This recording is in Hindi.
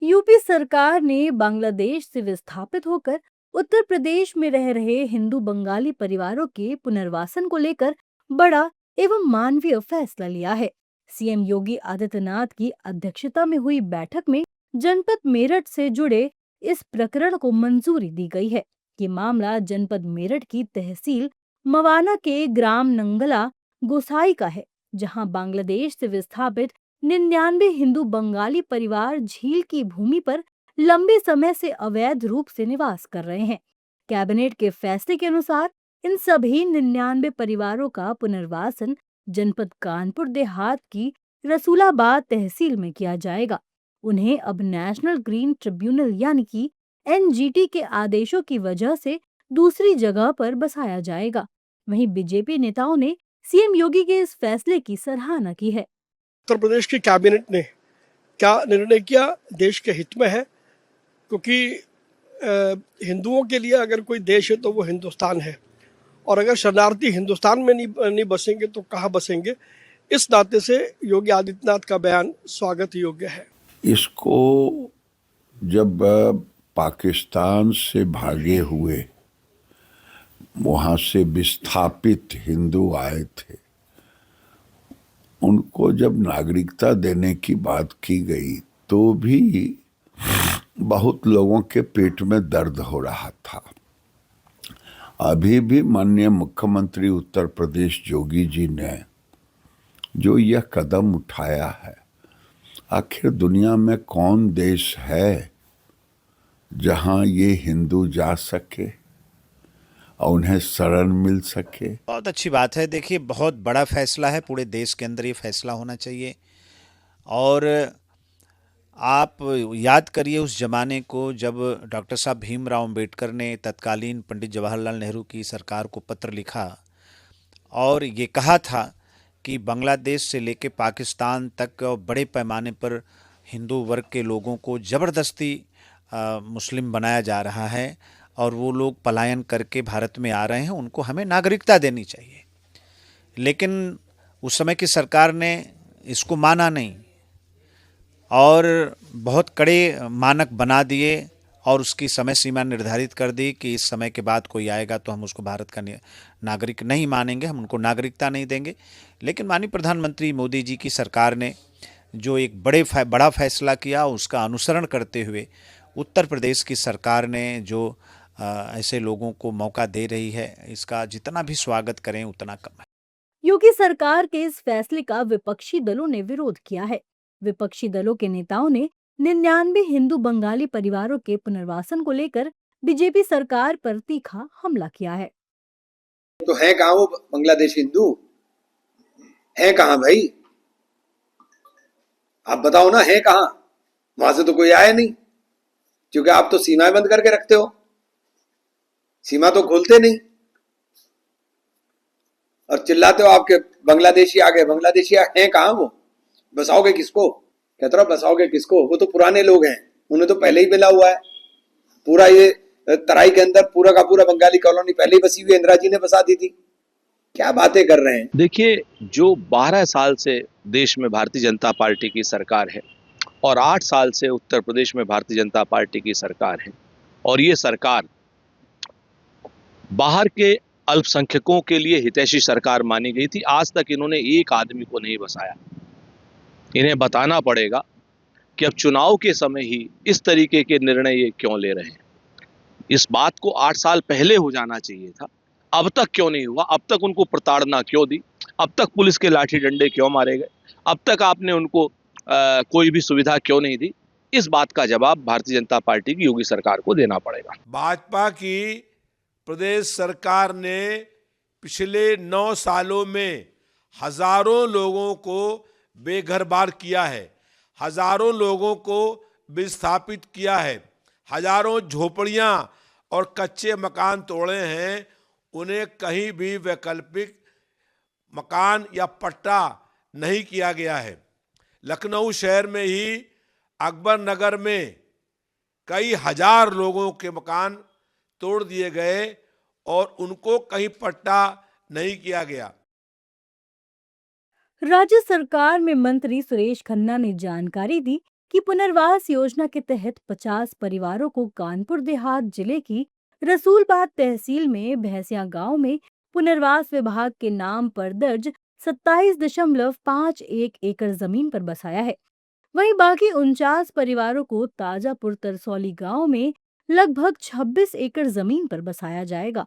यूपी सरकार ने बांग्लादेश से विस्थापित होकर उत्तर प्रदेश में रह रहे हिंदू बंगाली परिवारों के पुनर्वासन को लेकर बड़ा एवं मानवीय फैसला लिया है। सीएम योगी आदित्यनाथ की अध्यक्षता में हुई बैठक में जनपद मेरठ से जुड़े इस प्रकरण को मंजूरी दी गई है। ये मामला जनपद मेरठ की तहसील मवाना के ग्राम नंगला गोसाई का है, जहां बांग्लादेश से विस्थापित 99 हिंदू बंगाली परिवार झील की भूमि पर लंबे समय से अवैध रूप से निवास कर रहे हैं। कैबिनेट के फैसले के अनुसार इन सभी 99 परिवारों का पुनर्वासन जनपद कानपुर देहात की रसूलाबाद तहसील में किया जाएगा। उन्हें अब नेशनल ग्रीन ट्रिब्यूनल यानी कि एनजीटी के आदेशों की वजह से दूसरी जगह पर बसाया जाएगा। वहीं बीजेपी नेताओं ने सीएम योगी के इस फैसले की सराहना की है। उत्तर प्रदेश की कैबिनेट ने क्या निर्णय किया देश के हित में है, क्योंकि हिंदुओं के लिए अगर कोई देश है तो वो हिंदुस्तान है, और अगर शरणार्थी हिंदुस्तान में नहीं बसेंगे तो कहाँ बसेंगे। इस नाते से योगी आदित्यनाथ का बयान स्वागत योग्य है। इसको जब पाकिस्तान से भागे हुए वहाँ से विस्थापित हिंदू आए थे, उनको जब नागरिकता देने की बात की गई तो भी बहुत लोगों के पेट में दर्द हो रहा था। अभी भी माननीय मुख्यमंत्री उत्तर प्रदेश योगी जी ने जो यह कदम उठाया है, आखिर दुनिया में कौन देश है जहां ये हिंदू जा सके और उन्हें शरण मिल सके। बहुत अच्छी बात है। देखिए, बहुत बड़ा फैसला है, पूरे देश के अंदर ये फैसला होना चाहिए। और आप याद करिए उस ज़माने को जब डॉक्टर साहब भीमराव अंबेडकर ने तत्कालीन पंडित जवाहरलाल नेहरू की सरकार को पत्र लिखा और ये कहा था कि बांग्लादेश से लेकर पाकिस्तान तक बड़े पैमाने पर हिंदू वर्ग के लोगों को ज़बरदस्ती मुस्लिम बनाया जा रहा है और वो लोग पलायन करके भारत में आ रहे हैं, उनको हमें नागरिकता देनी चाहिए। लेकिन उस समय की सरकार ने इसको माना नहीं और बहुत कड़े मानक बना दिए और उसकी समय सीमा निर्धारित कर दी कि इस समय के बाद कोई आएगा तो हम उसको भारत का नागरिक नहीं मानेंगे, हम उनको नागरिकता नहीं देंगे। लेकिन माननीय प्रधानमंत्री मोदी जी की सरकार ने जो एक बड़ा फैसला किया, उसका अनुसरण करते हुए उत्तर प्रदेश की सरकार ने जो ऐसे लोगों को मौका दे रही है, इसका जितना भी स्वागत करें उतना कम है। योगी सरकार के इस फैसले का विपक्षी दलों ने विरोध किया है। विपक्षी दलों के नेताओं ने 99 हिंदू बंगाली परिवारों के पुनर्वासन को लेकर बीजेपी सरकार पर तीखा हमला किया है। तो है कहाँ वो बांग्लादेशी हिंदू? है कहाँ भाई? आप बताओ ना, है कहाँ? वहां से तो कोई आया नहीं, क्योंकि आप तो सीमाएं बंद करके रखते हो, सीमा तो खोलते नहीं और चिल्लाते हो आपके बांग्लादेशी आ गए। बांग्लादेशी हैं कहाँ वो? बसाओगे किसको? कहते रहो बसाओगे किसको? वो तो पुराने लोग हैं, उन्हें तो पहले ही मिला हुआ है। पूरा ये तराई के अंदर पूरा का पूरा बंगाली कॉलोनी पहले ही बसी हुई, इंदिरा जी ने बसा दी थी। क्या बातें कर रहे हैं? देखिए, जो 12 साल से देश में भारतीय जनता पार्टी की सरकार है और 8 साल से उत्तर प्रदेश में भारतीय जनता पार्टी की सरकार है, और ये सरकार बाहर के अल्पसंख्यकों के लिए हितैषी सरकार मानी गई थी। आज तक इन्होंने एक आदमी को नहीं बसाया। इन्हें बताना पड़ेगा कि अब चुनाव के समय ही इस तरीके के निर्णय ये क्यों ले रहे हैं। इस बात को 8 साल पहले हो जाना चाहिए था, अब तक क्यों नहीं हुआ? अब तक उनको प्रताड़ना क्यों दी? अब तक पुलिस के लाठी डंडे क्यों मारे गए? अब तक आपने उनको कोई भी सुविधा क्यों नहीं दी? इस बात का जवाब भारतीय जनता पार्टी की योगी सरकार को देना पड़ेगा। भाजपा की प्रदेश सरकार ने पिछले 9 सालों में हजारों लोगों को बेघर-बार किया है, हजारों लोगों को विस्थापित किया है, हजारों झोपड़ियां और कच्चे मकान तोड़े हैं। उन्हें कहीं भी वैकल्पिक मकान या पट्टा नहीं किया गया है। लखनऊ शहर में ही अकबर नगर में कई हजार लोगों के मकान तोड़ दिए गए और उनको कहीं पट्टा नहीं किया गया। राज्य सरकार में मंत्री सुरेश खन्ना ने जानकारी दी कि पुनर्वास योजना के तहत 50 परिवारों को कानपुर देहात जिले की रसूलबाद तहसील में भैंसिया गांव में पुनर्वास विभाग के नाम पर दर्ज 27.51 एकड़ जमीन पर बसाया है। वहीं बाकी 49 परिवारों को ताजापुर तरसौली गांव में लगभग 26 एकड़ जमीन पर बसाया जाएगा।